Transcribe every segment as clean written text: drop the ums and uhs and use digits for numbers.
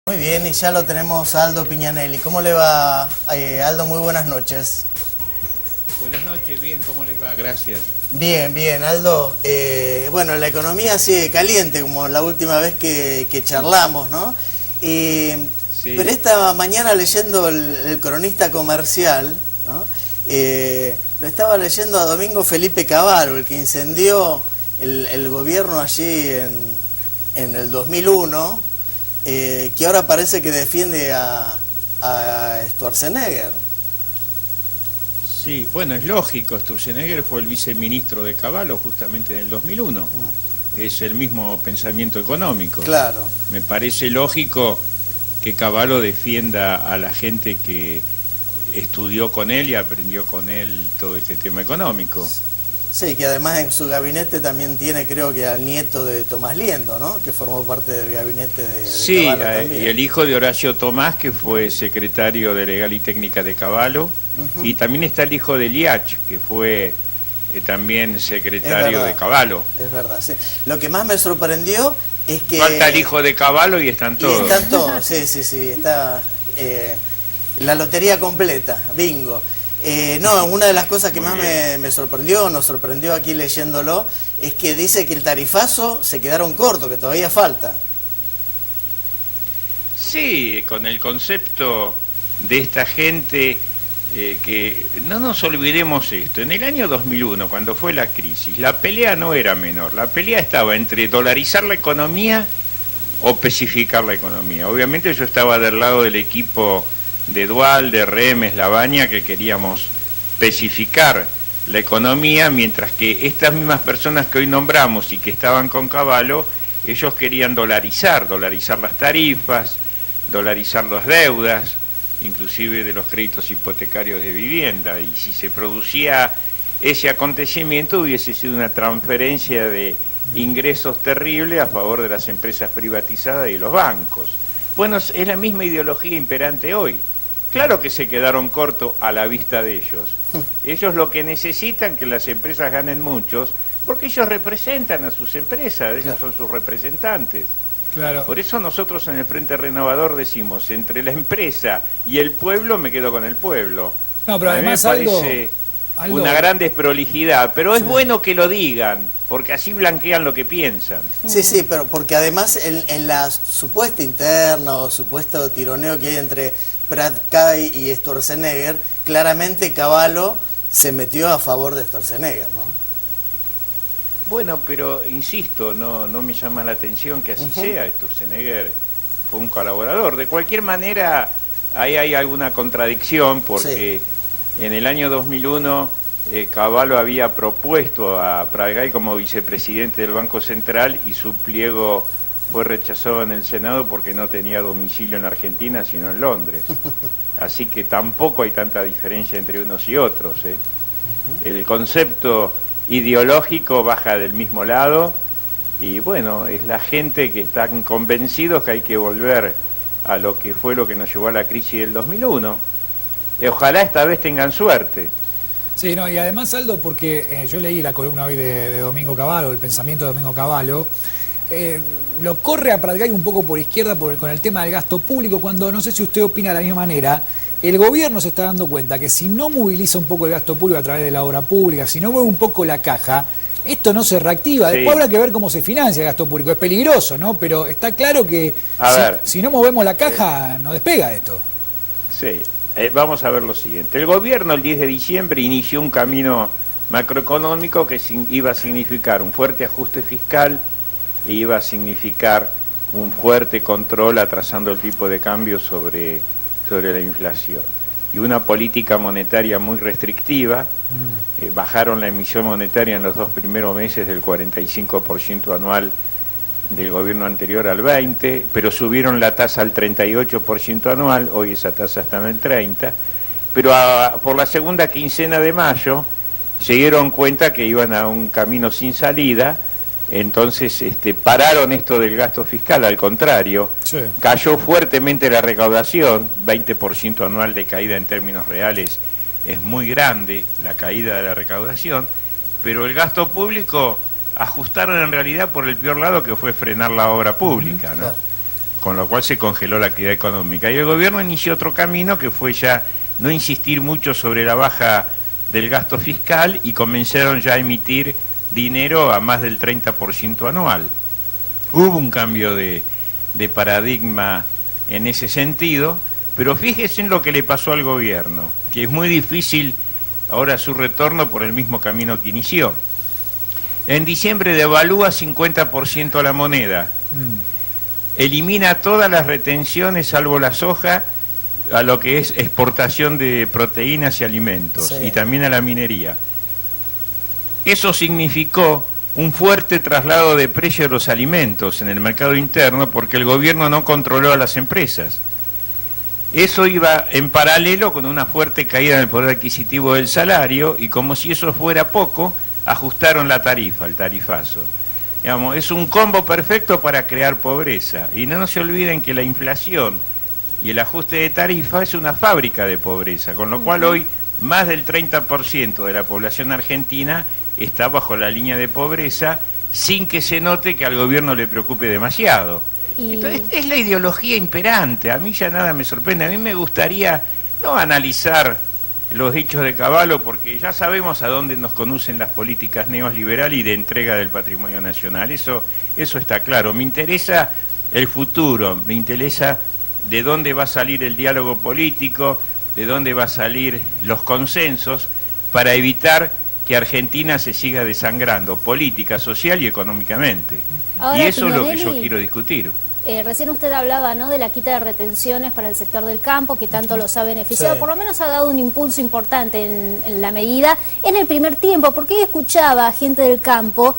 Muy bien, y ya lo tenemos a Aldo Piñanelli. ¿Cómo le va, Aldo? Muy buenas noches. Buenas noches, bien, ¿cómo les va? Gracias. Bien, bien, Aldo. Bueno, la economía sigue caliente, como la última vez que charlamos, ¿no? Sí. Pero esta mañana leyendo el cronista comercial, ¿no? Lo estaba leyendo a Domingo Felipe Cavallo, el que incendió el gobierno allí en el 2001, que ahora parece que defiende a Sturzenegger. Sí, bueno, es lógico, Sturzenegger fue el viceministro de Cavallo justamente en el 2001. Es el mismo pensamiento económico. Claro. Me parece lógico que Cavallo defienda a la gente que estudió con él y aprendió con él todo este tema económico. Sí, que además en su gabinete también tiene, creo que al nieto de Tomás Liendo, ¿no? Que formó parte del gabinete de sí, Cavallo también. Y el hijo de Horacio Tomás, que fue secretario de Legal y Técnica de Cavallo. Y también está el hijo de Liach, que fue también secretario de Cavallo. Es verdad, sí. Lo que más me sorprendió es que... Falta el hijo de Cavallo y están todos. Y están todos, sí, está la lotería completa, bingo. No, una de las cosas que más me sorprendió, nos sorprendió aquí leyéndolo, es que dice que el tarifazo se quedaron cortos, que todavía falta. Sí, con el concepto de esta gente... que no nos olvidemos esto, en el año 2001, cuando fue la crisis, la pelea no era menor, la pelea estaba entre dolarizar la economía o especificar la economía. Obviamente yo estaba del lado del equipo de Dual, de Remes, Labaña, que queríamos especificar la economía, mientras que estas mismas personas que hoy nombramos y que estaban con Cavallo, ellos querían dolarizar las tarifas, dolarizar las deudas, inclusive de los créditos hipotecarios de vivienda, y si se producía ese acontecimiento hubiese sido una transferencia de ingresos terrible a favor de las empresas privatizadas y los bancos. Bueno, es la misma ideología imperante hoy. Claro que se quedaron cortos a la vista de ellos. Ellos lo que necesitan es que las empresas ganen muchos, porque ellos representan a sus empresas, ellos son sus representantes. Claro. Por eso nosotros en el Frente Renovador decimos, entre la empresa y el pueblo me quedo con el pueblo. No, pero además a mí me parece una gran desprolijidad, pero es bueno que lo digan, porque así blanquean lo que piensan. Sí, sí, pero porque además en la supuesta interna o supuesto tironeo que hay entre Prat-Cay y Sturzenegger, claramente Cavallo se metió a favor de Sturzenegger, ¿no? Bueno, pero insisto, no me llama la atención que así sea. Sturzenegger fue un colaborador. De cualquier manera, ahí hay alguna contradicción, porque en el año 2001 Cavallo había propuesto a Prat-Cay como vicepresidente del Banco Central y su pliego fue rechazado en el Senado porque no tenía domicilio en Argentina, sino en Londres. Así que tampoco hay tanta diferencia entre unos y otros. El concepto ideológico baja del mismo lado y bueno, es la gente que están convencidos que hay que volver a lo que fue lo que nos llevó a la crisis del 2001. Ojalá esta vez tengan suerte. Sí, no, y además, Aldo, porque yo leí la columna hoy de Domingo Cavallo, el pensamiento de Domingo Cavallo, lo corre a Prat-Cay un poco por izquierda con el tema del gasto público, cuando no sé si usted opina de la misma manera. El gobierno se está dando cuenta que si no moviliza un poco el gasto público a través de la obra pública, si no mueve un poco la caja, esto no se reactiva. Después habrá que ver cómo se financia el gasto público. Es peligroso, ¿no? Pero está claro que si no movemos la caja, no despega esto. Sí, vamos a ver lo siguiente. El gobierno el 10 de diciembre inició un camino macroeconómico que iba a significar un fuerte ajuste fiscal e iba a significar un fuerte control atrasando el tipo de cambio sobre la inflación y una política monetaria muy restrictiva. Bajaron la emisión monetaria en los 2 primeros meses del 45% anual del gobierno anterior al 20%, pero subieron la tasa al 38% anual, hoy esa tasa está en el 30%, pero por la segunda quincena de mayo se dieron cuenta que iban a un camino sin salida. Entonces pararon esto del gasto fiscal, al contrario, cayó fuertemente la recaudación, 20% anual de caída en términos reales, es muy grande la caída de la recaudación, pero el gasto público ajustaron en realidad por el peor lado, que fue frenar la obra pública, ¿no? con lo cual se congeló la actividad económica. Y el gobierno inició otro camino que fue ya no insistir mucho sobre la baja del gasto fiscal y comenzaron ya a emitir dinero a más del 30% anual. Hubo un cambio de paradigma en ese sentido, pero fíjese en lo que le pasó al gobierno, que es muy difícil ahora su retorno por el mismo camino que inició. En diciembre devalúa 50% a la moneda, elimina todas las retenciones salvo la soja a lo que es exportación de proteínas y alimentos, y también a la minería. Eso significó un fuerte traslado de precio de los alimentos en el mercado interno porque el gobierno no controló a las empresas. Eso iba en paralelo con una fuerte caída en el poder adquisitivo del salario y como si eso fuera poco, ajustaron la tarifa, el tarifazo. Digamos, es un combo perfecto para crear pobreza. Y no se olviden que la inflación y el ajuste de tarifa es una fábrica de pobreza, con lo cual hoy más del 30% de la población argentina está bajo la línea de pobreza sin que se note que al gobierno le preocupe demasiado. Entonces es la ideología imperante, a mí ya nada me sorprende, a mí me gustaría no analizar los dichos de Cavallo porque ya sabemos a dónde nos conducen las políticas neoliberales y de entrega del patrimonio nacional, eso está claro. Me interesa el futuro, me interesa de dónde va a salir el diálogo político, de dónde va a salir los consensos para evitar que Argentina se siga desangrando política, social y económicamente. Ahora, y eso es lo que Tinelli, yo quiero discutir. Recién usted hablaba, ¿no?, de la quita de retenciones para el sector del campo, que tanto los ha beneficiado, Sí. por lo menos ha dado un impulso importante en la medida en el primer tiempo, porque yo escuchaba a gente del campo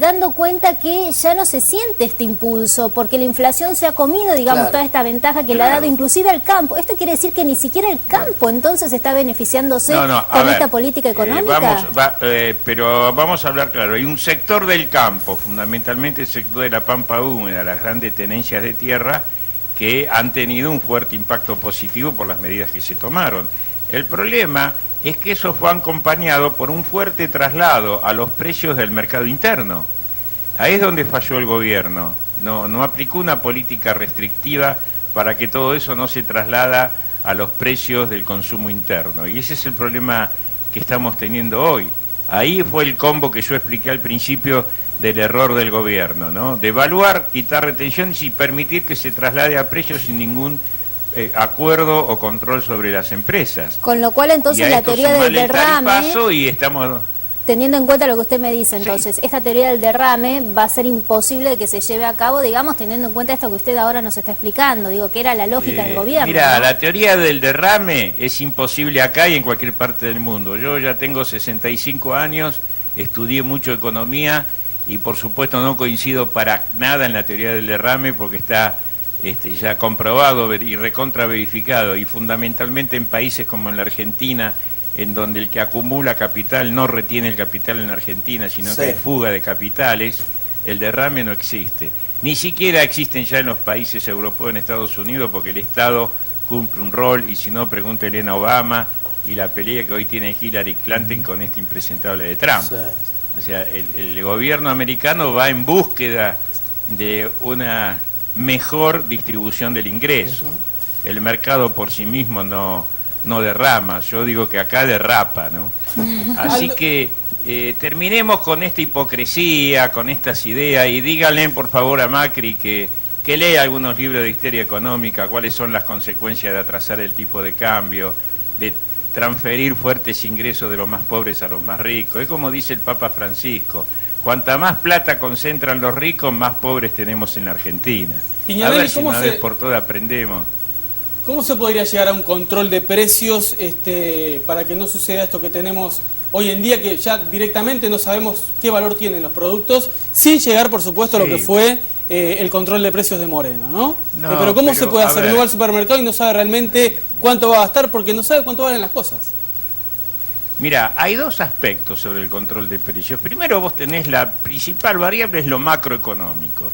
dando cuenta que ya no se siente este impulso, porque la inflación se ha comido, digamos, Claro. toda esta ventaja que le ha dado inclusive al campo. Esto quiere decir que ni siquiera el campo entonces está beneficiándose con esta política económica. Pero vamos a hablar claro, hay un sector del campo, fundamentalmente el sector de la pampa húmeda, las grandes tenencias de tierra, que han tenido un fuerte impacto positivo por las medidas que se tomaron. El problema es que eso fue acompañado por un fuerte traslado a los precios del mercado interno. Ahí es donde falló el gobierno. No aplicó una política restrictiva para que todo eso no se traslada a los precios del consumo interno. Y ese es el problema que estamos teniendo hoy. Ahí fue el combo que yo expliqué al principio del error del gobierno, ¿no? Devaluar, quitar retenciones y permitir que se traslade a precios sin ningún acuerdo o control sobre las empresas. Con lo cual entonces la teoría del derrame, y estamos... teniendo en cuenta lo que usted me dice, entonces, esta teoría del derrame va a ser imposible de que se lleve a cabo, digamos, teniendo en cuenta esto que usted ahora nos está explicando, digo, que era la lógica del gobierno. Mira, ¿no? La teoría del derrame es imposible acá y en cualquier parte del mundo. Yo ya tengo 65 años, estudié mucho economía y por supuesto no coincido para nada en la teoría del derrame porque está ya comprobado y recontra verificado, y fundamentalmente en países como en la Argentina, en donde el que acumula capital no retiene el capital en la Argentina, sino que hay fuga de capitales, el derrame no existe. Ni siquiera existen ya en los países europeos, en Estados Unidos, porque el Estado cumple un rol, y si no, pregúntele a Obama y la pelea que hoy tiene Hillary Clinton con este impresentable de Trump. Sí. O sea, el gobierno americano va en búsqueda de una mejor distribución del ingreso. El mercado por sí mismo no derrama, yo digo que acá derrapa, ¿no? Así que terminemos con esta hipocresía, con estas ideas, y díganle por favor a Macri que lea algunos libros de historia económica, cuáles son las consecuencias de atrasar el tipo de cambio, de transferir fuertes ingresos de los más pobres a los más ricos. Es como dice el Papa Francisco, cuanta más plata concentran los ricos, más pobres tenemos en la Argentina. A ver si una vez por todas aprendemos. ¿Cómo se podría llegar a un control de precios para que no suceda esto que tenemos hoy en día, que ya directamente no sabemos qué valor tienen los productos, sin llegar, por supuesto, a lo que fue el control de precios de Moreno, ¿no? Pero ¿cómo se puede hacer? Uno va al supermercado y no sabe realmente cuánto va a gastar porque no sabe cuánto valen las cosas. Mira, hay dos aspectos sobre el control de precios. Primero, vos tenés la principal variable, es lo macroeconómico.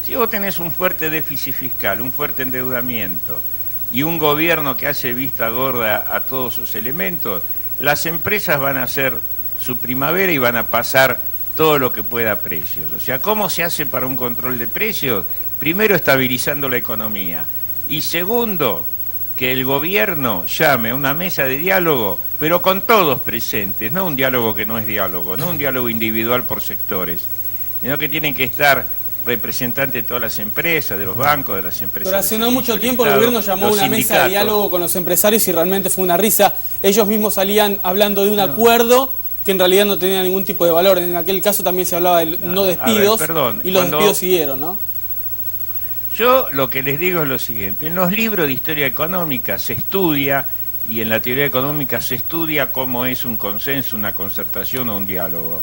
Si vos tenés un fuerte déficit fiscal, un fuerte endeudamiento y un gobierno que hace vista gorda a todos sus elementos, las empresas van a hacer su primavera y van a pasar todo lo que pueda a precios. O sea, ¿cómo se hace para un control de precios? primero estabilizando la economía y segundo, que el gobierno llame a una mesa de diálogo, pero con todos presentes, no un diálogo que no es diálogo, no un diálogo individual por sectores, sino que tienen que estar representantes de todas las empresas, de los bancos, de las empresas. Pero hace no mucho tiempo el gobierno llamó a una mesa de diálogo con los empresarios y realmente fue una risa. Ellos mismos salían hablando de un acuerdo que en realidad no tenía ningún tipo de valor. En aquel caso también se hablaba de no despidos, y los despidos siguieron, ¿no? Yo lo que les digo es lo siguiente, en los libros de historia económica se estudia, y en la teoría económica se estudia cómo es un consenso, una concertación o un diálogo.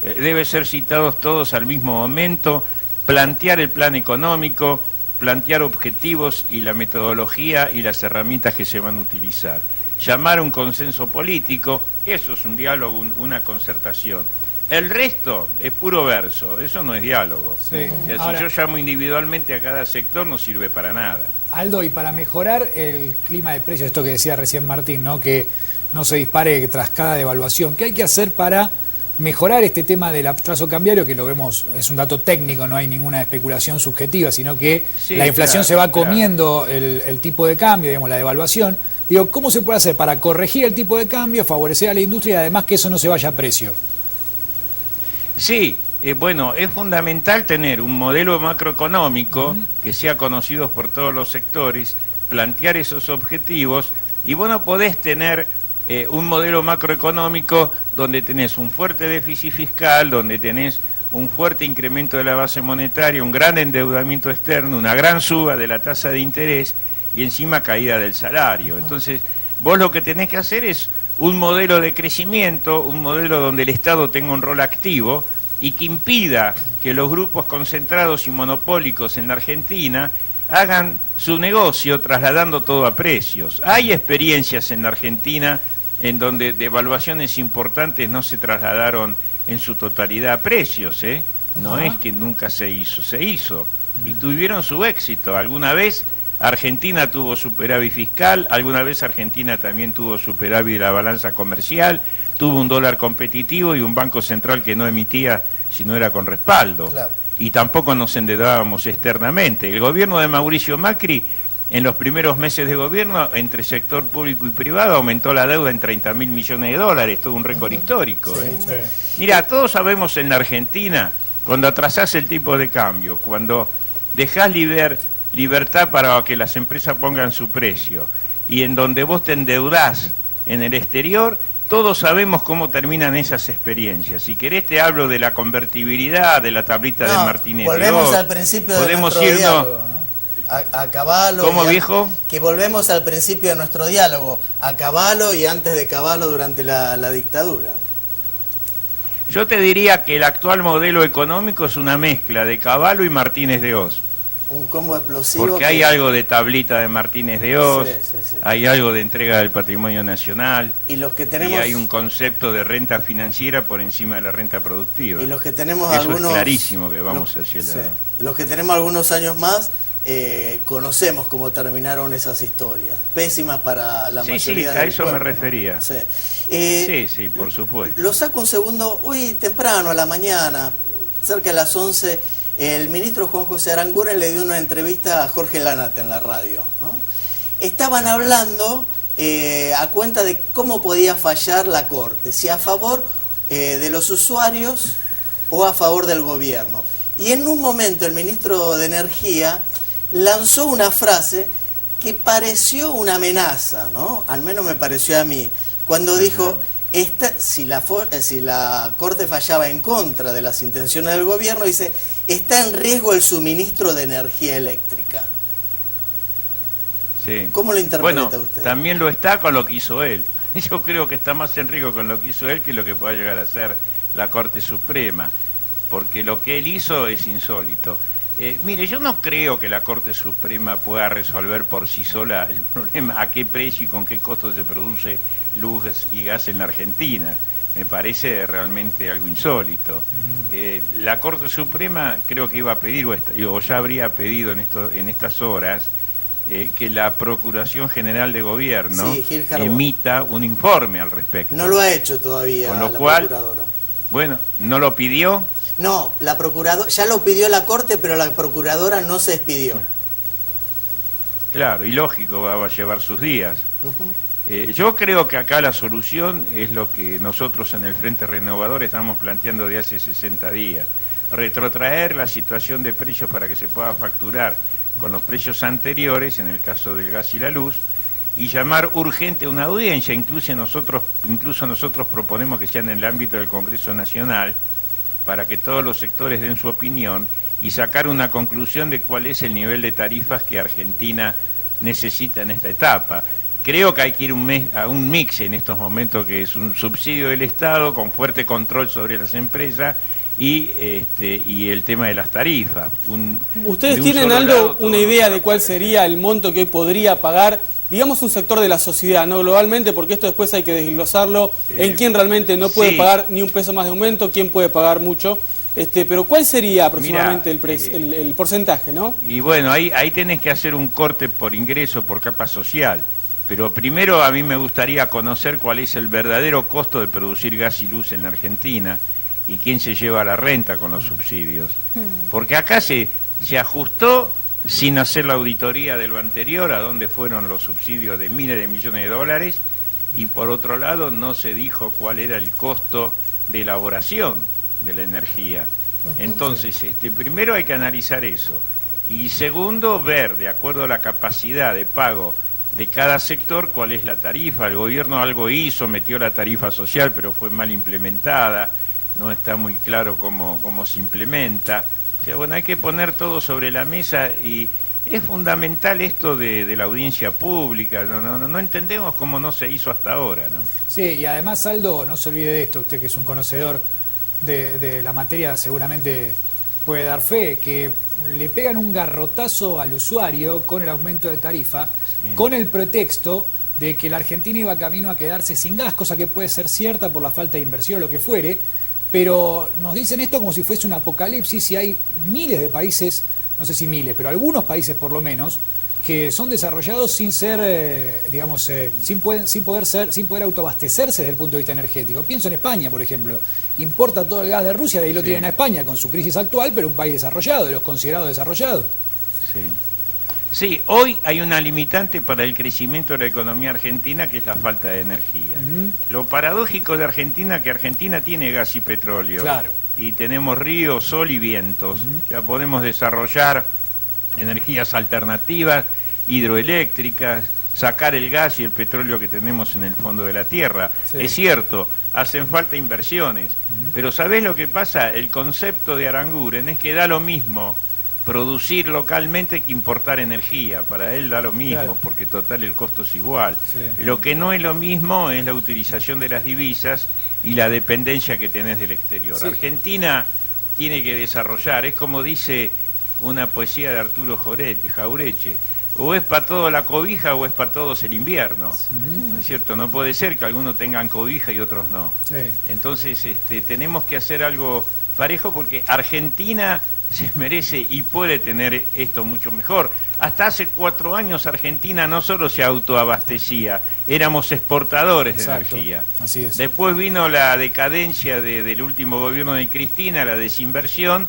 Debe ser citados todos al mismo momento, plantear el plan económico, plantear objetivos y la metodología y las herramientas que se van a utilizar. Llamar a un consenso político, eso es un diálogo, una concertación. El resto es puro verso, eso no es diálogo. Sí. O sea, Ahora, si yo llamo individualmente a cada sector no sirve para nada. Aldo, y para mejorar el clima de precios, esto que decía recién Martín, ¿no? Que no se dispare tras cada devaluación, ¿qué hay que hacer para mejorar este tema del atraso cambiario, que lo vemos, es un dato técnico, no hay ninguna especulación subjetiva, sino que sí, la inflación se va comiendo el tipo de cambio, digamos, la devaluación? Digo, ¿cómo se puede hacer para corregir el tipo de cambio, favorecer a la industria y además que eso no se vaya a precio? Sí, bueno, es fundamental tener un modelo macroeconómico que sea conocido por todos los sectores, plantear esos objetivos, y vos no podés tener un modelo macroeconómico donde tenés un fuerte déficit fiscal, donde tenés un fuerte incremento de la base monetaria, un gran endeudamiento externo, una gran suba de la tasa de interés y encima caída del salario. Entonces, vos lo que tenés que hacer es un modelo de crecimiento, un modelo donde el Estado tenga un rol activo y que impida que los grupos concentrados y monopólicos en la Argentina hagan su negocio trasladando todo a precios. Hay experiencias en la Argentina en donde devaluaciones importantes no se trasladaron en su totalidad a precios, ¿eh? No es que nunca se hizo y tuvieron su éxito. Alguna vez Argentina tuvo superávit fiscal, alguna vez Argentina también tuvo superávit de la balanza comercial, tuvo un dólar competitivo y un banco central que no emitía si no era con respaldo. Claro. Y tampoco nos endeudábamos externamente. El gobierno de Mauricio Macri, en los primeros meses de gobierno, entre sector público y privado, aumentó la deuda en 30.000 millones de dólares, todo un récord histórico. Sí, sí. Mira, todos sabemos en la Argentina, cuando atrasás el tipo de cambio, cuando dejás libertad para que las empresas pongan su precio, y en donde vos te endeudás en el exterior, todos sabemos cómo terminan esas experiencias. Si querés te hablo de la convertibilidad, de la tablita de Martínez. Volvemos al principio de nuestro diálogo, ¿no? A Cavallo. ¿Cómo, viejo? Que volvemos al principio de nuestro diálogo, a Cavallo y antes de Cavallo durante la dictadura. Yo te diría que el actual modelo económico es una mezcla de Cavallo y Martínez de Oz. Un combo explosivo. Porque hay algo de tablita de Martínez de Oz, hay algo de entrega del patrimonio nacional, y los que tenemos, y hay un concepto de renta financiera por encima de la renta productiva. Y los que tenemos eso algunos, es clarísimo que vamos hacia el lado. Los que tenemos algunos años más, conocemos cómo terminaron esas historias, pésimas para la mayoría a del eso pueblo, me refería. ¿no? Sí, por supuesto. Lo saco un segundo, hoy temprano a la mañana, cerca de las 11, el ministro Juan José Aranguren le dio una entrevista a Jorge Lanata en la radio, ¿no? Estaban hablando a cuenta de cómo podía fallar la Corte, si a favor de los usuarios o a favor del gobierno. Y en un momento el ministro de Energía lanzó una frase que pareció una amenaza, ¿no? Al menos me pareció a mí, cuando dijo: si la Corte fallaba en contra de las intenciones del gobierno, dice, está en riesgo el suministro de energía eléctrica. Sí. ¿Cómo lo interpreta usted? También lo está con lo que hizo él. Yo creo que está más en riesgo con lo que hizo él que lo que pueda llegar a hacer la Corte Suprema, porque lo que él hizo es insólito. Mire, yo no creo que la Corte Suprema pueda resolver por sí sola el problema a qué precio y con qué costo se produce luz y gas en la Argentina. Me parece realmente algo insólito. La Corte Suprema creo que iba a pedir, o ya habría pedido en estas horas, que la Procuración General de Gobierno emita un informe al respecto. No lo ha hecho todavía. Con lo cual, Procuradora. Bueno, ¿no lo pidió? No, la procuradora, ya lo pidió la Corte, pero la procuradora no se expidió. Claro, y lógico, va a llevar sus días. Yo creo que acá la solución es lo que nosotros en el Frente Renovador estamos planteando de hace 60 días. Retrotraer la situación de precios para que se pueda facturar con los precios anteriores, en el caso del gas y la luz, y llamar urgente una audiencia. Incluso nosotros proponemos que sea en el ámbito del Congreso Nacional, para que todos los sectores den su opinión y sacar una conclusión de cuál es el nivel de tarifas que Argentina necesita en esta etapa. Creo que hay que ir a un mix en estos momentos, que es un subsidio del Estado con fuerte control sobre las empresas y el tema de las tarifas. ¿Ustedes tienen algo, una idea de cuál sería el monto que hoy podría pagar, digamos, un sector de la sociedad, no globalmente, porque esto después hay que desglosarlo en quién realmente no puede pagar ni un peso más de aumento, quién puede pagar mucho? Pero ¿cuál sería aproximadamente el porcentaje, no? Y bueno, ahí tenés que hacer un corte por ingreso, por capa social. Pero primero a mí me gustaría conocer cuál es el verdadero costo de producir gas y luz en la Argentina y quién se lleva la renta con los subsidios. Porque acá se ajustó sin hacer la auditoría de lo anterior, a dónde fueron los subsidios de miles de millones de dólares, y por otro lado no se dijo cuál era el costo de elaboración de la energía. Entonces, primero hay que analizar eso. Y segundo, ver, de acuerdo a la capacidad de pago de cada sector, cuál es la tarifa. El gobierno algo hizo, metió la tarifa social, pero fue mal implementada, no está muy claro cómo se implementa. O sea, bueno, hay que poner todo sobre la mesa y es fundamental esto de la audiencia pública. No entendemos cómo no se hizo hasta ahora, ¿no? Sí, y además, Aldo, no se olvide de esto, usted que es un conocedor de la materia seguramente puede dar fe, que le pegan un garrotazo al usuario con el aumento de tarifa, con el pretexto de que la Argentina iba camino a quedarse sin gas, cosa que puede ser cierta por la falta de inversión o lo que fuere, pero nos dicen esto como si fuese un apocalipsis, y hay miles de países, no sé si miles, pero algunos países por lo menos, que son desarrollados sin ser, sin poder autoabastecerse desde el punto de vista energético. Pienso en España, por ejemplo, importa todo el gas de Rusia, de ahí lo tienen a España con su crisis actual, pero un país desarrollado, de los considerados desarrollados. Sí, hoy hay una limitante para el crecimiento de la economía argentina, que es la falta de energía. Lo paradójico de Argentina es que Argentina tiene gas y petróleo. Claro. Y tenemos río, sol y vientos. Ya podemos desarrollar energías alternativas, hidroeléctricas, sacar el gas y el petróleo que tenemos en el fondo de la tierra. Es cierto, hacen falta inversiones, pero ¿sabés lo que pasa? El concepto de Aranguren es que da lo mismo producir localmente que importar energía. Para él da lo mismo, porque total el costo es igual. Lo que no es lo mismo es la utilización de las divisas y la dependencia que tenés del exterior. Argentina tiene que desarrollar, es como dice una poesía de Arturo Jaureche, o es para todo la cobija o es para todos el invierno. ¿No es cierto? No puede ser que algunos tengan cobija y otros no. Entonces tenemos que hacer algo parejo, porque Argentina se merece y puede tener esto mucho mejor. Hasta hace 4 años Argentina no solo se autoabastecía, éramos exportadores de energía. Así es. Después vino la decadencia del último gobierno de Cristina, la desinversión,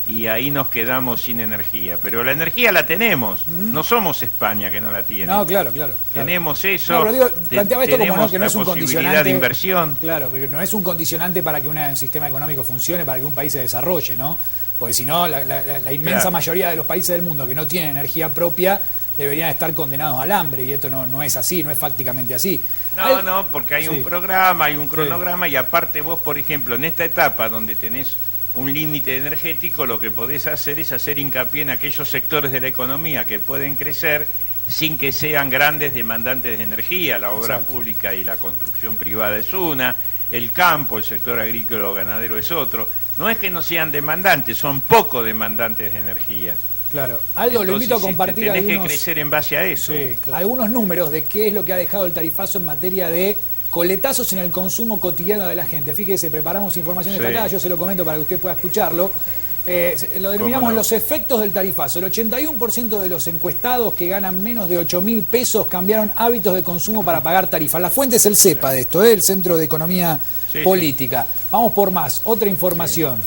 y ahí nos quedamos sin energía. Pero la energía la tenemos, no somos España que no la tiene. No, claro. Tenemos eso, no, pero digo, planteaba esto como que no es un condicionante de inversión. Claro, pero no es un condicionante para que un sistema económico funcione, para que un país se desarrolle, ¿no? Porque si no, la inmensa mayoría de los países del mundo que no tienen energía propia deberían estar condenados al hambre, y esto no es así, no es fácticamente así. No, porque hay un programa, hay un cronograma, y aparte vos, por ejemplo, en esta etapa donde tenés un límite energético, lo que podés hacer es hacer hincapié en aquellos sectores de la economía que pueden crecer sin que sean grandes demandantes de energía. La obra pública y la construcción privada es una, el campo, el sector agrícola o ganadero es otro. No es que no sean demandantes, son poco demandantes de energía. Claro. Aldo, lo invito a compartir tenés que crecer en base a eso. Algunos números de qué es lo que ha dejado el tarifazo en materia de coletazos en el consumo cotidiano de la gente. Fíjese, preparamos información destacada, yo se lo comento para que usted pueda escucharlo. Lo denominamos los efectos del tarifazo. El 81% de los encuestados que ganan menos de 8.000 pesos cambiaron hábitos de consumo para pagar tarifa. La fuente es el CEPA de esto, el Centro de Economía Política. Vamos por más, otra información.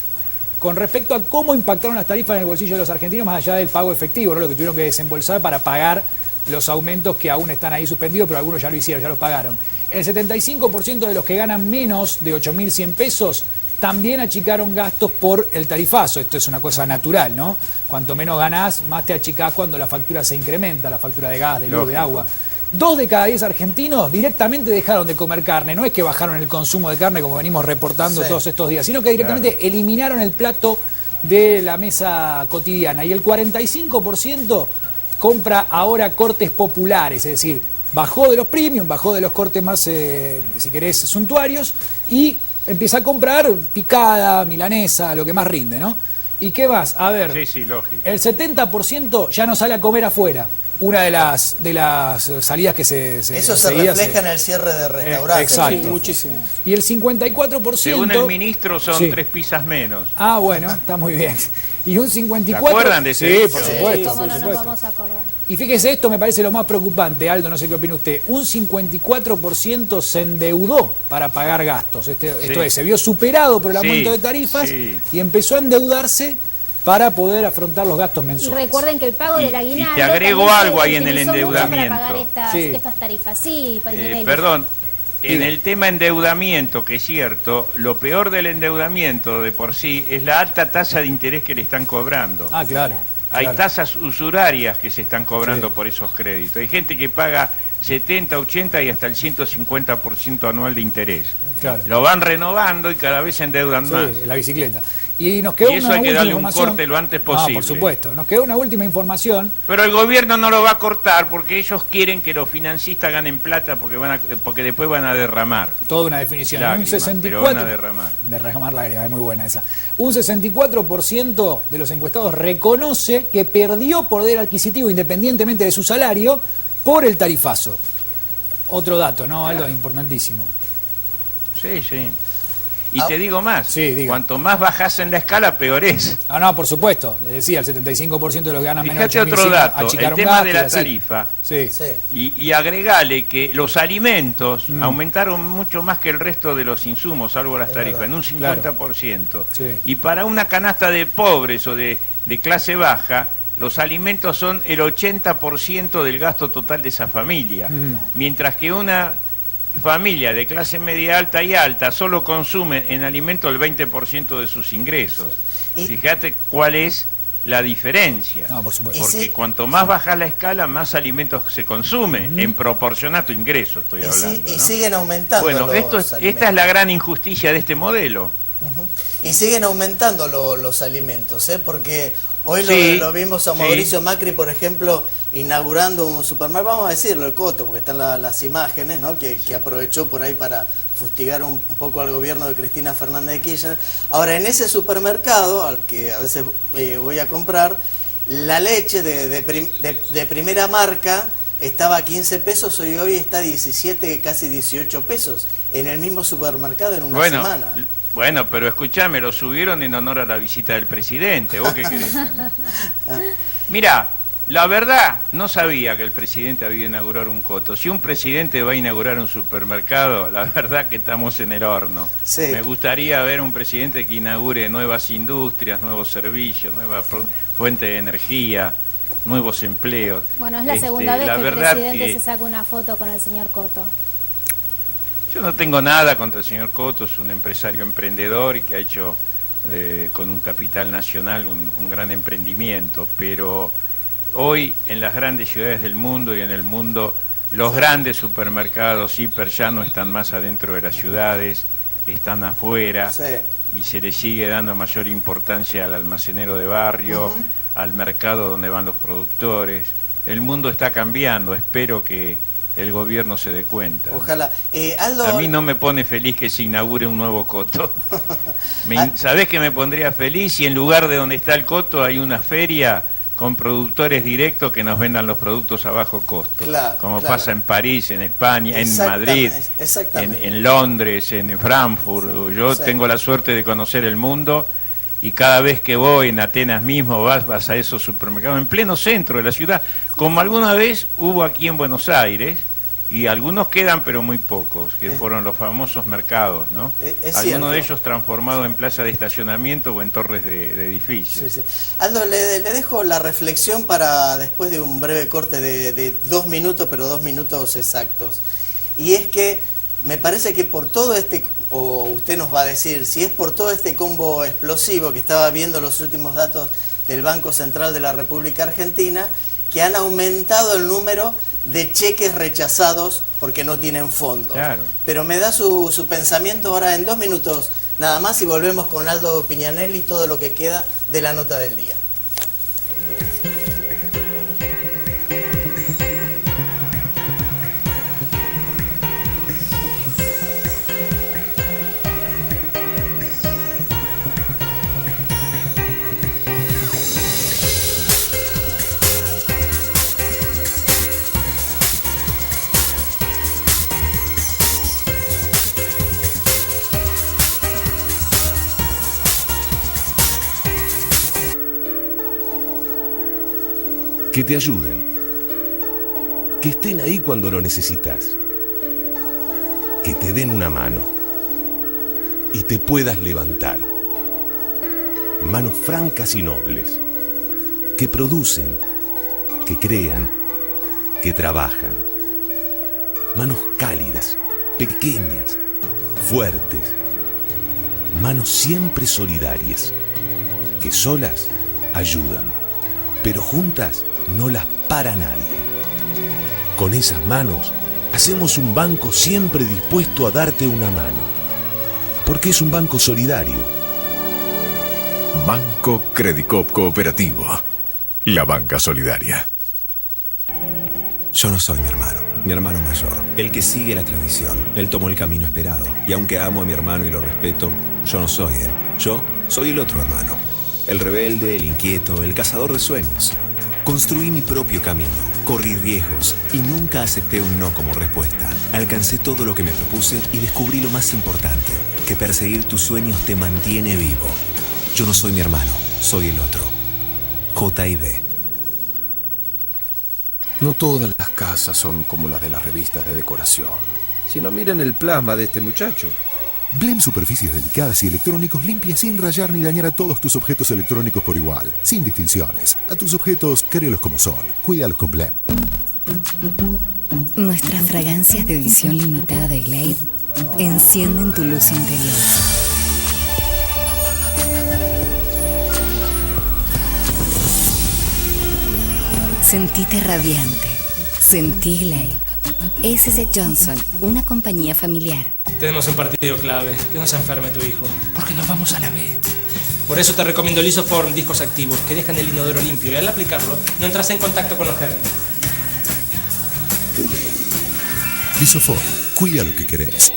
con respecto a cómo impactaron las tarifas en el bolsillo de los argentinos, más allá del pago efectivo, ¿no? Lo que tuvieron que desembolsar para pagar los aumentos que aún están ahí suspendidos, pero algunos ya lo hicieron, ya los pagaron. El 75% de los que ganan menos de 8.100 pesos también achicaron gastos por el tarifazo. Esto es una cosa natural, ¿no? Cuanto menos ganás, más te achicás cuando la factura se incrementa, la factura de gas, de luz, de agua. 2 de cada 10 argentinos directamente dejaron de comer carne. No es que bajaron el consumo de carne como venimos reportando todos estos días, sino que directamente eliminaron el plato de la mesa cotidiana. Y el 45% compra ahora cortes populares, es decir, bajó de los premium, bajó de los cortes más, si querés, suntuarios, y empieza a comprar picada, milanesa, lo que más rinde, ¿no? ¿Y qué más? A ver, sí, lógico. El 70% ya no sale a comer afuera. Una de las salidas que eso se refleja en el cierre de restaurantes. Exacto. Sí, muchísimo. Y el 54%... Según el ministro son 3 pizzas menos. Ah, bueno, está muy bien. Y un 54%... ¿Se acuerdan de ese? Sí, por supuesto. ¿Cómo no por nos supuesto. vamos a acordar? Y fíjese, esto me parece lo más preocupante, Aldo, no sé qué opina usted. Un 54% se endeudó para pagar gastos. Esto es, se vio superado por el aumento de tarifas y empezó a endeudarse para poder afrontar los gastos Y mensuales. recuerden que el pago del aguinaldo... Y te agrego también algo se ahí en el utilizó mucho endeudamiento. para pagar estas tarifas. Sí, Perdón, en el tema endeudamiento, que es cierto, lo peor del endeudamiento de por sí es la alta tasa de interés que le están cobrando. Ah, claro. Hay tasas usurarias que se están cobrando por esos créditos. Hay gente que paga 70, 80 y hasta el 150% anual de interés. Claro. Lo van renovando y cada vez se endeudan más. La bicicleta. Y nos quedó Y eso una hay que última darle un información. corte lo antes posible. Por supuesto. Nos quedó una última información. Pero el gobierno no lo va a cortar porque ellos quieren que los financistas ganen plata porque después van a derramar. Toda una definición. Lágrimas, Un 64%. pero van a derramar. Derramar lágrimas, es muy buena esa. Un 64% de los encuestados reconoce que perdió poder adquisitivo independientemente de su salario por el tarifazo. Otro dato, ¿no, Aldo? Importantísimo. Sí, sí. Y te digo más, Sí, diga. cuanto más bajas en la escala, peor es. No, por supuesto. Les decía, el 75% de los que ganan menos de Fíjate 8.100 otro dato, el achicaron tema de la gastos y así. tarifa. Sí. Y agregale que los alimentos aumentaron mucho más que el resto de los insumos, salvo las tarifas, en un 50%. Sí. Y para una canasta de pobres o de clase baja, los alimentos son el 80% del gasto total de esa familia. Mientras que una familia de clase media alta y alta solo consume en alimentos el 20% de sus ingresos. Fíjate cuál es la diferencia. No, por supuesto. Porque cuanto más baja la escala, más alimentos se consumen, en proporción a tu ingreso, estoy hablando. Y ¿no? siguen aumentando. Bueno, esta es la gran injusticia de este modelo. Y siguen aumentando los alimentos, porque hoy lo vimos a Mauricio Macri, por ejemplo, inaugurando un supermercado, vamos a decirlo, el Coto, porque están las imágenes, ¿no? que aprovechó por ahí para fustigar un poco al gobierno de Cristina Fernández de Kirchner. Ahora, en ese supermercado, al que a veces voy a comprar, la leche de primera marca estaba a 15 pesos y hoy está a 17, casi 18 pesos, en el mismo supermercado en una semana. Bueno, pero escuchame, lo subieron en honor a la visita del presidente. ¿Vos qué querés? Mirá, la verdad, no sabía que el presidente había inaugurado un Coto. Si un presidente va a inaugurar un supermercado, la verdad que estamos en el horno. Sí. Me gustaría ver un presidente que inaugure nuevas industrias, nuevos servicios, nuevas fuentes de energía, nuevos empleos. Bueno, es la segunda vez que el presidente se saca una foto con el señor Coto. Yo no tengo nada contra el señor Coto, es un empresario emprendedor y que ha hecho con un capital nacional un gran emprendimiento, pero hoy en las grandes ciudades del mundo y en el mundo los grandes supermercados hiper ya no están más adentro de las ciudades, están afuera y se le sigue dando mayor importancia al almacenero de barrio, al mercado donde van los productores. El mundo está cambiando, espero que el gobierno se dé cuenta. Ojalá. Aldo... A mí no me pone feliz que se inaugure un nuevo Coto. ¿Sabés qué me pondría feliz? Si en lugar de donde está el Coto hay una feria con productores directos que nos vendan los productos a bajo costo. Como pasa en París, en España, en Madrid, en Londres, en Frankfurt. Yo tengo la suerte de conocer el mundo y cada vez que voy en Atenas mismo vas a esos supermercados en pleno centro de la ciudad, como alguna vez hubo aquí en Buenos Aires, Y algunos quedan, pero muy pocos, que fueron los famosos mercados, ¿no? Algunos de ellos transformados en plaza de estacionamiento o en torres de edificios. Sí, sí. Aldo, le dejo la reflexión para después de un breve corte de 2 minutos, pero 2 minutos exactos. Y es que me parece que por todo o usted nos va a decir, si es por todo este combo explosivo que estaba viendo los últimos datos del Banco Central de la República Argentina, que han aumentado el número de cheques rechazados porque no tienen fondos. Claro. Pero me da su pensamiento ahora en 2 minutos nada más y volvemos con Aldo Piñanelli y todo lo que queda de la nota del día. Que te ayuden, que estén ahí cuando lo necesitas, que te den una mano y te puedas levantar. Manos francas y nobles, que producen, que crean, que trabajan. Manos cálidas, pequeñas, fuertes. Manos siempre solidarias, que solas ayudan, pero juntas no las para nadie. Con esas manos hacemos un banco siempre dispuesto a darte una mano, porque es un banco solidario. Banco Credicop Cooperativo, la banca solidaria. Yo no soy mi hermano mayor, el que sigue la tradición. Él tomó el camino esperado, y aunque amo a mi hermano y lo respeto, yo no soy él. Yo soy el otro hermano, el rebelde, el inquieto, el cazador de sueños. Construí mi propio camino, corrí riesgos y nunca acepté un no como respuesta. Alcancé todo lo que me propuse y descubrí lo más importante, que perseguir tus sueños te mantiene vivo. Yo no soy mi hermano, soy el otro. J.I.B. No todas las casas son como las de las revistas de decoración. Si no, miren el plasma de este muchacho. Blem Superficies delicadas y electrónicos limpia sin rayar ni dañar a todos tus objetos electrónicos por igual, sin distinciones. A tus objetos, quérelos como son. Cuídalos con Blem. Nuestras fragancias de edición limitada de Glade encienden tu luz interior. Sentite radiante. Sentí Glade. S.C. Johnson, una compañía familiar. Tenemos un partido clave, que no se enferme tu hijo, porque nos vamos a la B. Por eso te recomiendo Lisoform discos activos, que dejan el inodoro limpio y al aplicarlo no entras en contacto con los gérmenes. Lisoform, cuida lo que querés.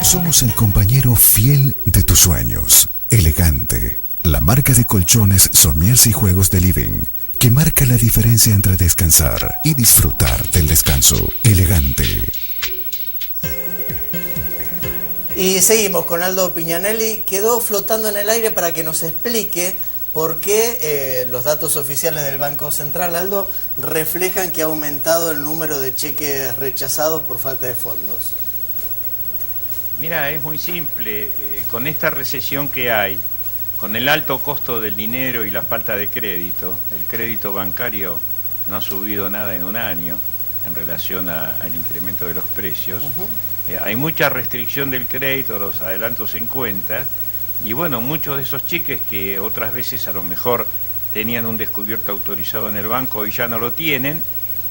Somos el compañero fiel de tus sueños. Elegante, la marca de colchones, sommiers y juegos de living, que marca la diferencia entre descansar y disfrutar del descanso. Elegante. Y seguimos con Aldo Piñanelli. Quedó flotando en el aire para que nos explique por qué los datos oficiales del Banco Central, Aldo, reflejan que ha aumentado el número de cheques rechazados por falta de fondos. Mira, es muy simple. Con esta recesión que hay, con el alto costo del dinero y la falta de crédito, el crédito bancario no ha subido nada en un año en relación al incremento de los precios. Hay mucha restricción del crédito, los adelantos en cuenta, y bueno, muchos de esos cheques que otras veces a lo mejor tenían un descubierto autorizado en el banco hoy ya no lo tienen,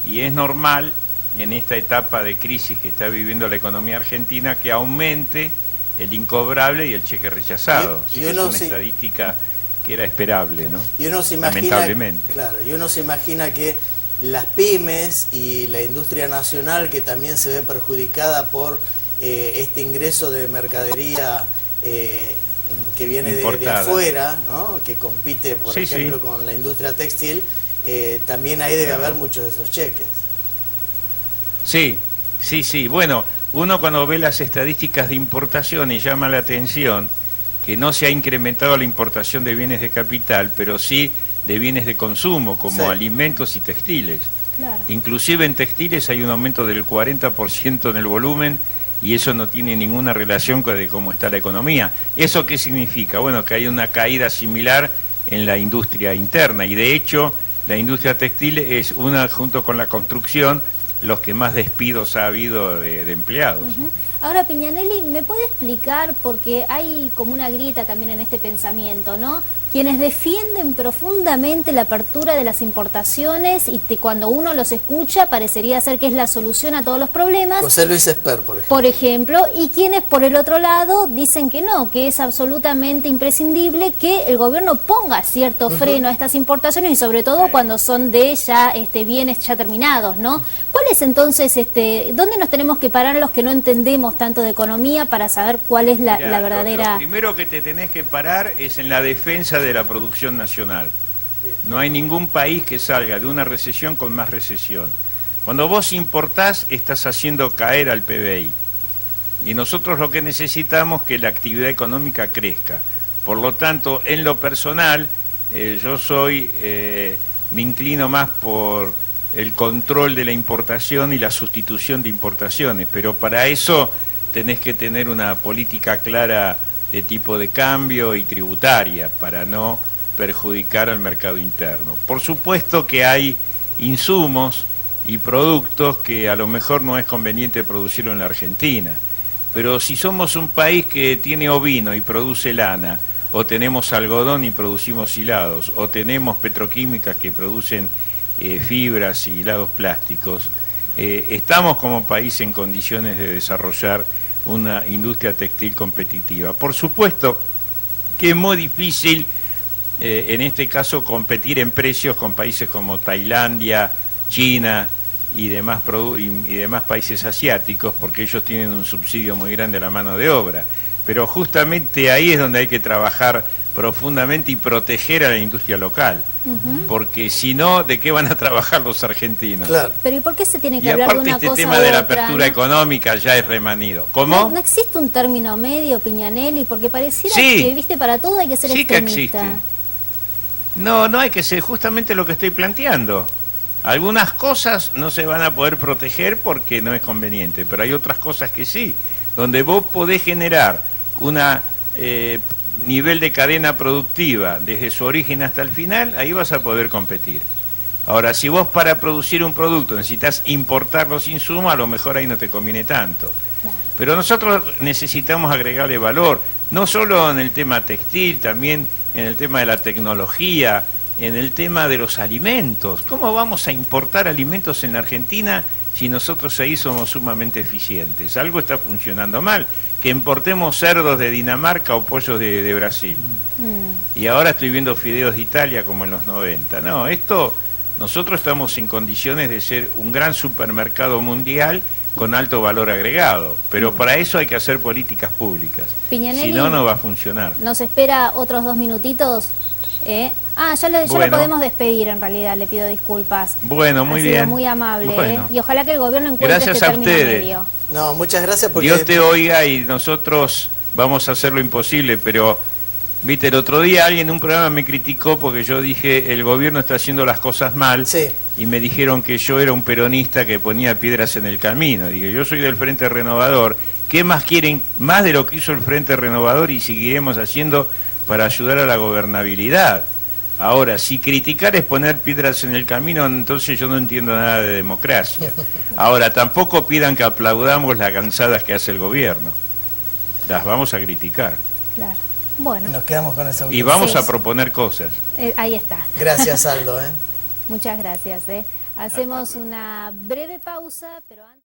y es normal en esta etapa de crisis que está viviendo la economía argentina que aumente el incobrable y el cheque rechazado. Es una estadística que era esperable, ¿no? Y uno se imagina, lamentablemente. Claro, y uno se imagina que las pymes y la industria nacional, que también se ve perjudicada por este ingreso de mercadería que viene de afuera, ¿no? Que compite, por ejemplo, con la industria textil, también ahí debe haber muchos de esos cheques. Sí, Sí, bueno, uno cuando ve las estadísticas de importaciones llama la atención que no se ha incrementado la importación de bienes de capital, pero sí de bienes de consumo, como alimentos y textiles. Claro. Inclusive en textiles hay un aumento del 40% en el volumen, y eso no tiene ninguna relación con de cómo está la economía. ¿Eso qué significa? Bueno, que hay una caída similar en la industria interna, y de hecho la industria textil es una, junto con la construcción, los que más despidos ha habido de empleados. Ahora, Piñanelli, ¿me puede explicar? Porque hay como una grieta también en este pensamiento, ¿no? Quienes defienden profundamente la apertura de las importaciones y cuando uno los escucha parecería ser que es la solución a todos los problemas. José Luis Esper, por ejemplo. Por ejemplo, y quienes por el otro lado dicen que no, que es absolutamente imprescindible que el gobierno ponga cierto freno a estas importaciones y sobre todo cuando son de ya bienes ya terminados, ¿no? ¿Cuál es entonces, dónde nos tenemos que parar los que no entendemos tanto de economía para saber cuál es la verdadera... Lo primero que te tenés que parar es en la defensa de la producción nacional. No hay ningún país que salga de una recesión con más recesión. Cuando vos importás, estás haciendo caer al PBI. Y nosotros lo que necesitamos es que la actividad económica crezca. Por lo tanto, en lo personal, me inclino más por el control de la importación y la sustitución de importaciones, pero para eso tenés que tener una política clara de tipo de cambio y tributaria para no perjudicar al mercado interno. Por supuesto que hay insumos y productos que a lo mejor no es conveniente producirlo en la Argentina, pero si somos un país que tiene ovino y produce lana, o tenemos algodón y producimos hilados, o tenemos petroquímicas que producen fibras y hilados plásticos, estamos como país en condiciones de desarrollar una industria textil competitiva. Por supuesto que es muy difícil en este caso competir en precios con países como Tailandia, China y demás países asiáticos, porque ellos tienen un subsidio muy grande a la mano de obra. Pero justamente ahí es donde hay que trabajar profundamente y proteger a la industria local, porque si no, ¿de qué van a trabajar los argentinos? Claro. Pero ¿y por qué se tiene que hablar de una cosa u otra? Y aparte este tema de la apertura económica ya es remanido. ¿Cómo? ¿No existe un término medio, Piñanelli? Porque pareciera que, viste, para todo hay que ser extremista. Que existe. No hay que ser justamente lo que estoy planteando. Algunas cosas no se van a poder proteger porque no es conveniente, pero hay otras cosas que sí, donde vos podés generar una nivel de cadena productiva desde su origen hasta el final, ahí vas a poder competir. Ahora, si vos para producir un producto necesitas importar los insumos, a lo mejor ahí no te conviene tanto. Claro. Pero nosotros necesitamos agregarle valor, no solo en el tema textil, también en el tema de la tecnología, en el tema de los alimentos. ¿Cómo vamos a importar alimentos en la Argentina si nosotros ahí somos sumamente eficientes? Algo está funcionando mal. Que importemos cerdos de Dinamarca o pollos de Brasil. Y ahora estoy viendo fideos de Italia como en los 90. No, nosotros estamos en condiciones de ser un gran supermercado mundial con alto valor agregado, pero para eso hay que hacer políticas públicas. Piñanelli, si no, no va a funcionar. ¿Nos espera otros 2 minutitos? Ya lo podemos despedir en realidad, le pido disculpas. Bueno, muy bien. Ha sido muy amable, y ojalá que el gobierno encuentre este término medio. No, muchas gracias porque... Dios te oiga y nosotros vamos a hacer lo imposible, pero, viste, el otro día alguien en un programa me criticó porque yo dije, el gobierno está haciendo las cosas mal, y me dijeron que yo era un peronista que ponía piedras en el camino. Dije, yo soy del Frente Renovador, ¿qué más quieren? Más de lo que hizo el Frente Renovador y seguiremos haciendo para ayudar a la gobernabilidad. Ahora, si criticar es poner piedras en el camino, entonces yo no entiendo nada de democracia. Ahora, tampoco pidan que aplaudamos las cansadas que hace el gobierno. Las vamos a criticar. Claro. Bueno. Nos quedamos con esa. Y vamos a proponer cosas. Ahí está. Gracias, Aldo. Muchas gracias. Hacemos una breve pausa, pero antes...